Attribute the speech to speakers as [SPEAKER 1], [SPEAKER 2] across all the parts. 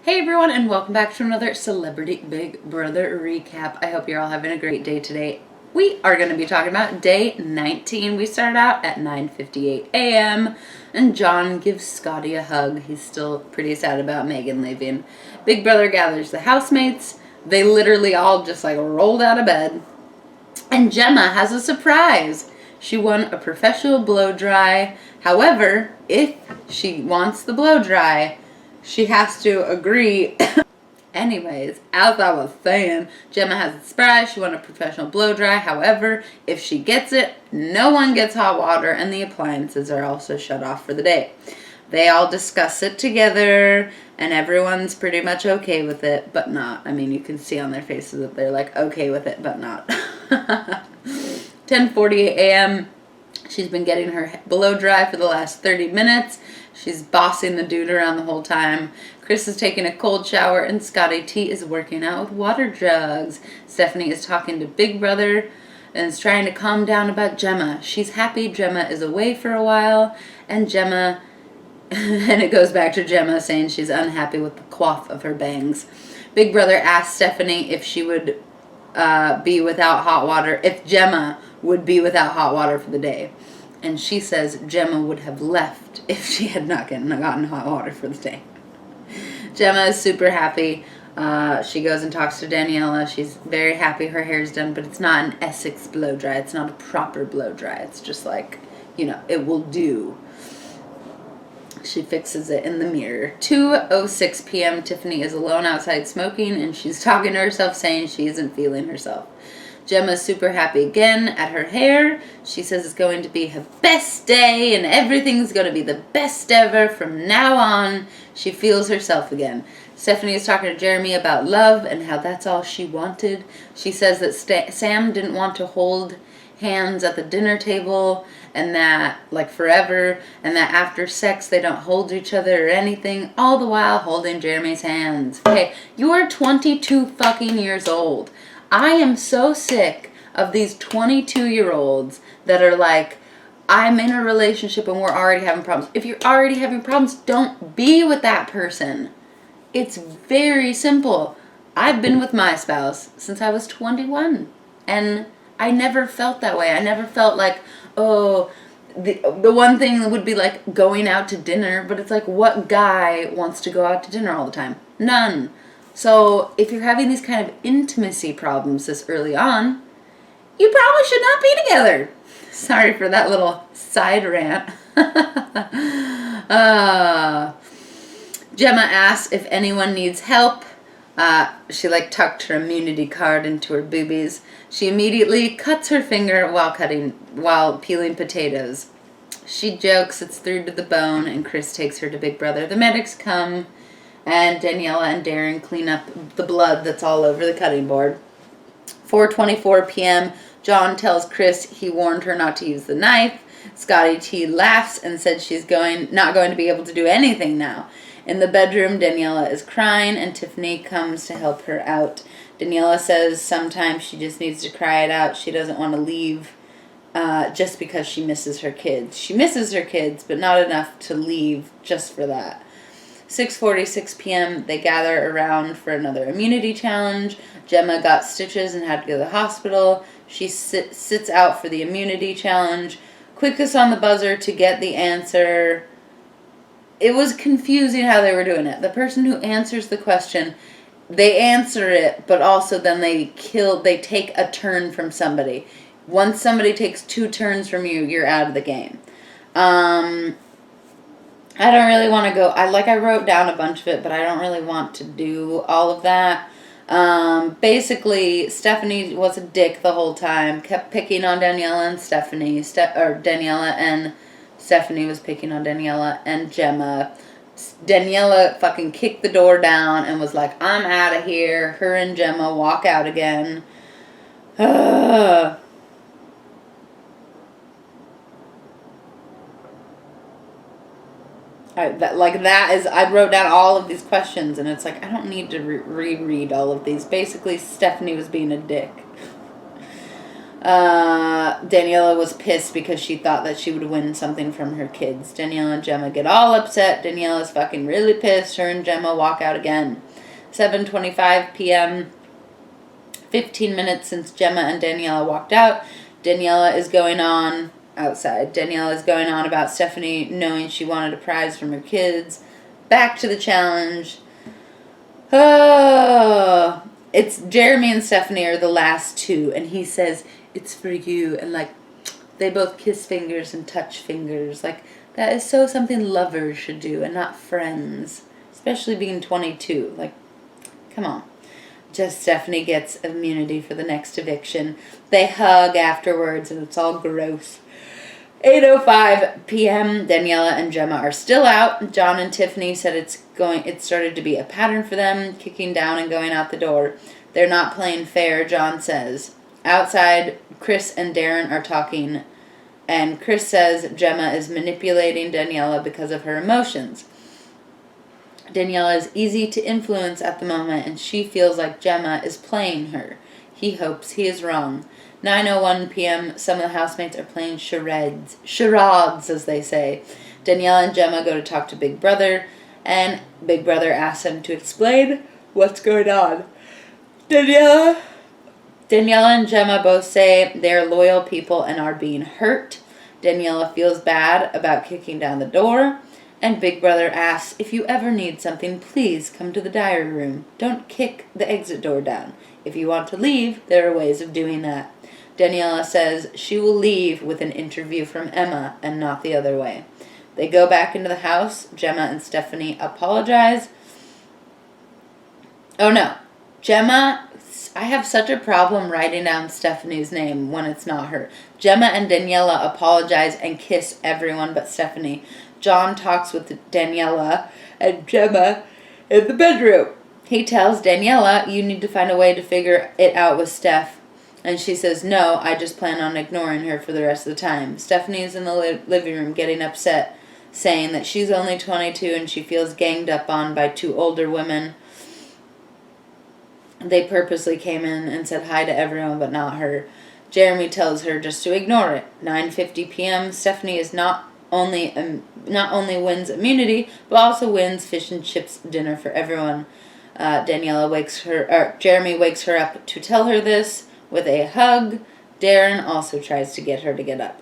[SPEAKER 1] Hey everyone, and welcome back to another Celebrity Big Brother recap. I hope you're all having a great day today. We are going to be talking about day 19. We started out at 9:58 a.m. and John gives Scotty a hug. He's still pretty sad about Megan leaving. Big Brother gathers the housemates. They literally all just rolled out of bed. And Gemma has a surprise. She won a professional blow dry. However, if she wants the blow dry, she has to agree. Anyways, as I was saying, Gemma has a surprise. She won a professional blow dry. However, if she gets it, no one gets hot water, and the appliances are also shut off for the day. They all discuss it together, and everyone's pretty much okay with it, but not. I mean, you can see on their faces that they're okay with it, but not. 10:48 a.m. She's been getting her blow dry for the last 30 minutes. She's bossing the dude around the whole time. Chris is taking a cold shower, and Scotty T is working out with water jugs. Stephanie is talking to Big Brother and is trying to calm down about Gemma. She's happy Gemma is away for a while, and Gemma, and it goes back to Gemma saying she's unhappy with the coif of her bangs. Big Brother asks Stephanie if she would be without hot water, if Gemma would be without hot water for the day. And she says Gemma would have left if she had not gotten hot water for the day. Gemma is super happy. She goes and talks to Daniela. She's very happy her hair's done, but it's not an Essex blow dry. It's not a proper blow dry. It's just it will do. She fixes it in the mirror. 2:06 p.m. Tiffany is alone outside smoking, and she's talking to herself saying she isn't feeling herself. Gemma's super happy again at her hair. She says it's going to be her best day and everything's going to be the best ever from now on. She feels herself again. Stephanie is talking to Jeremy about love and how that's all she wanted. She says that Sam didn't want to hold hands at the dinner table and that forever, and that after sex they don't hold each other or anything, all the while holding Jeremy's hands. Okay, you are 22 fucking years old. I am so sick of these 22-year-olds that are I'm in a relationship and we're already having problems. If you're already having problems, don't be with that person. It's very simple. I've been with my spouse since I was 21, and I never felt that way. I never felt the one thing would be going out to dinner, but it's what guy wants to go out to dinner all the time? None. So if you're having these kind of intimacy problems this early on, you probably should not be together. Sorry for that little side rant. Gemma asks if anyone needs help. She tucked her immunity card into her boobies. She immediately cuts her finger while peeling potatoes. She jokes it's through to the bone, and Chris takes her to Big Brother. The medics come, and Daniela and Darren clean up the blood that's all over the cutting board. 4:24 p.m., John tells Chris he warned her not to use the knife. Scotty T laughs and said she's not going to be able to do anything now. In the bedroom, Daniela is crying, and Tiffany comes to help her out. Daniela says sometimes she just needs to cry it out. She doesn't want to leave just because she misses her kids. She misses her kids, but not enough to leave just for that. 6:46 p.m., they gather around for another immunity challenge. Gemma got stitches and had to go to the hospital. She sits out for the immunity challenge. Quickest on the buzzer to get the answer. It was confusing how they were doing it. The person who answers the question, they answer it, but also then they take a turn from somebody. Once somebody takes 2 turns from you, you're out of the game. I don't really want to go. I wrote down a bunch of it, but I don't really want to do all of that. Basically, Stephanie was a dick the whole time. Kept picking on Daniela and Stephanie. Daniela and Stephanie was picking on Daniela and Gemma. Daniela fucking kicked the door down and was like, I'm out of here. Her and Gemma walk out again. I wrote down all of these questions, and it's I don't need to reread all of these. Basically, Stephanie was being a dick. Daniela was pissed because she thought that she would win something from her kids. Daniela and Gemma get all upset. Daniela's fucking really pissed. Her and Gemma walk out again. 7:25 p.m. 15 minutes since Gemma and Daniela walked out. Daniela is going on outside. Daniela is going on about Stephanie knowing she wanted a prize from her kids. Back to the challenge. Oh, it's Jeremy and Stephanie are the last two, and he says, it's for you, and like, they both kiss fingers and touch fingers. Like, that is so something lovers should do, and not friends. Especially being 22. Like, come on. Just Stephanie gets immunity for the next eviction. They hug afterwards, and it's all gross. 8:05 p.m. Daniela and Gemma are still out. John and Tiffany said it started to be a pattern for them, kicking down and going out the door. They're not playing fair, John says. Outside, Chris and Darren are talking, and Chris says Gemma is manipulating Daniela because of her emotions. Daniela is easy to influence at the moment, and she feels like Gemma is playing her. He hopes he is wrong. 9:01 p.m., some of the housemates are playing charades, as they say. Daniela and Gemma go to talk to Big Brother, and Big Brother asks them to explain what's going on. Daniela and Gemma both say they're loyal people and are being hurt. Daniela feels bad about kicking down the door, and Big Brother asks, if you ever need something, please come to the diary room. Don't kick the exit door down. If you want to leave, there are ways of doing that. Daniela says she will leave with an interview from Emma and not the other way. They go back into the house. Gemma and Stephanie apologize. Oh no. Gemma, I have such a problem writing down Stephanie's name when it's not her. Gemma and Daniela apologize and kiss everyone but Stephanie. John talks with Daniela and Gemma in the bedroom. He tells Daniela, you need to find a way to figure it out with Steph. And she says, no, I just plan on ignoring her for the rest of the time. Stephanie's in the living room getting upset, saying that she's only 22 and she feels ganged up on by two older women. They purposely came in and said hi to everyone but not her. Jeremy tells her just to ignore it. 9:50 p.m. Stephanie is not only wins immunity, but also wins fish and chips dinner for everyone. Jeremy wakes her up to tell her this with a hug. Darren also tries to get her to get up.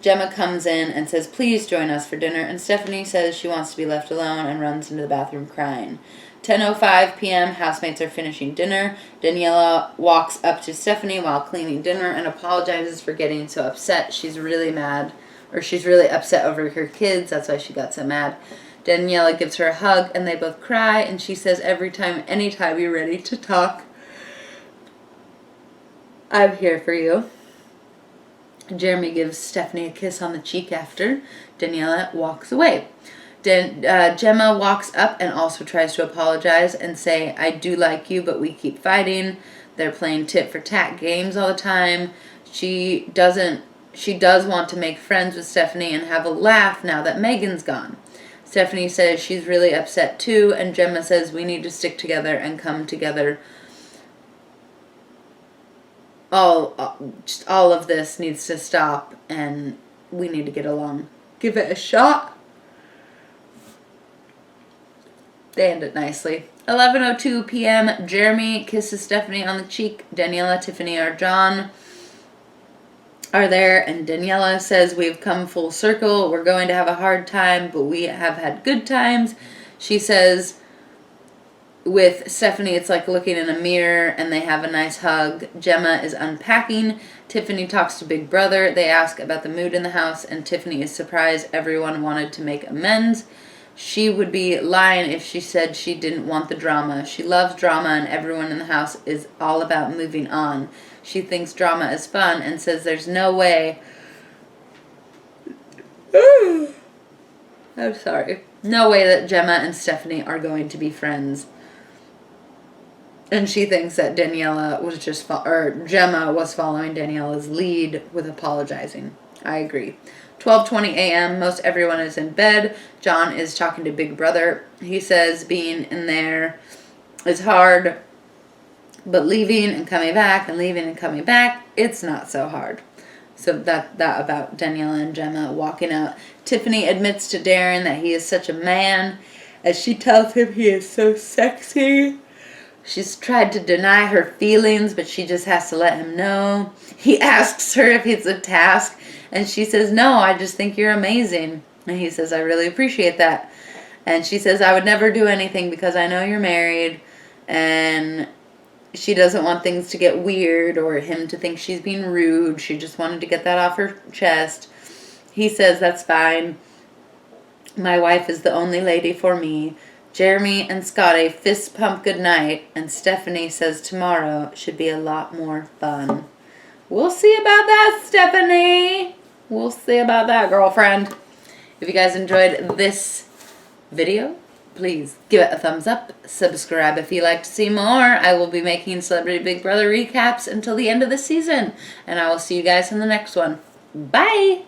[SPEAKER 1] Gemma comes in and says, please join us for dinner, and Stephanie says she wants to be left alone and runs into the bathroom crying. 10:05 p.m., housemates are finishing dinner. Daniela walks up to Stephanie while cleaning dinner and apologizes for getting so upset. She's really mad, or she's really upset over her kids. That's why she got so mad. Daniela gives her a hug, and they both cry, and she says, anytime you're ready to talk, I'm here for you. Jeremy gives Stephanie a kiss on the cheek after. Daniela walks away. Gemma walks up and also tries to apologize and say, I do like you, but we keep fighting. They're playing tit for tat games all the time. She does want to make friends with Stephanie and have a laugh now that Megan's gone. Stephanie says she's really upset too, and Gemma says we need to stick together and come together. All of this needs to stop, and we need to get along. Give it a shot. They end it nicely. 11:02 p.m. Jeremy kisses Stephanie on the cheek. Daniela, Tiffany, or John are there, and Daniela says we've come full circle. We're going to have a hard time, but we have had good times. She says with Stephanie, it's like looking in a mirror, and they have a nice hug. Gemma is unpacking. Tiffany talks to Big Brother. They ask about the mood in the house, and Tiffany is surprised everyone wanted to make amends. She would be lying if she said she didn't want the drama. She loves drama, and everyone in the house is all about moving on. She thinks drama is fun and says there's no way... I'm sorry. No way that Gemma and Stephanie are going to be friends. And she thinks that Gemma was following Daniela's lead with apologizing. I agree. 12:20 a.m. Most everyone is in bed. John is talking to Big Brother. He says being in there is hard. But leaving and coming back and leaving and coming back, it's not so hard. So that about Daniela and Gemma walking out. Tiffany admits to Darren that he is such a man, as she tells him he is so sexy. She's tried to deny her feelings, but she just has to let him know. He asks her if it's a task, and she says, no, I just think you're amazing. And he says, I really appreciate that. And she says, I would never do anything because I know you're married, and she doesn't want things to get weird or him to think she's being rude. She just wanted to get that off her chest. He says, that's fine. My wife is the only lady for me. Jeremy and Scotty fist pump goodnight, and Stephanie says tomorrow should be a lot more fun. We'll see about that, Stephanie. We'll see about that, girlfriend. If you guys enjoyed this video, please give it a thumbs up. Subscribe if you'd like to see more. I will be making Celebrity Big Brother recaps until the end of the season. And I will see you guys in the next one. Bye!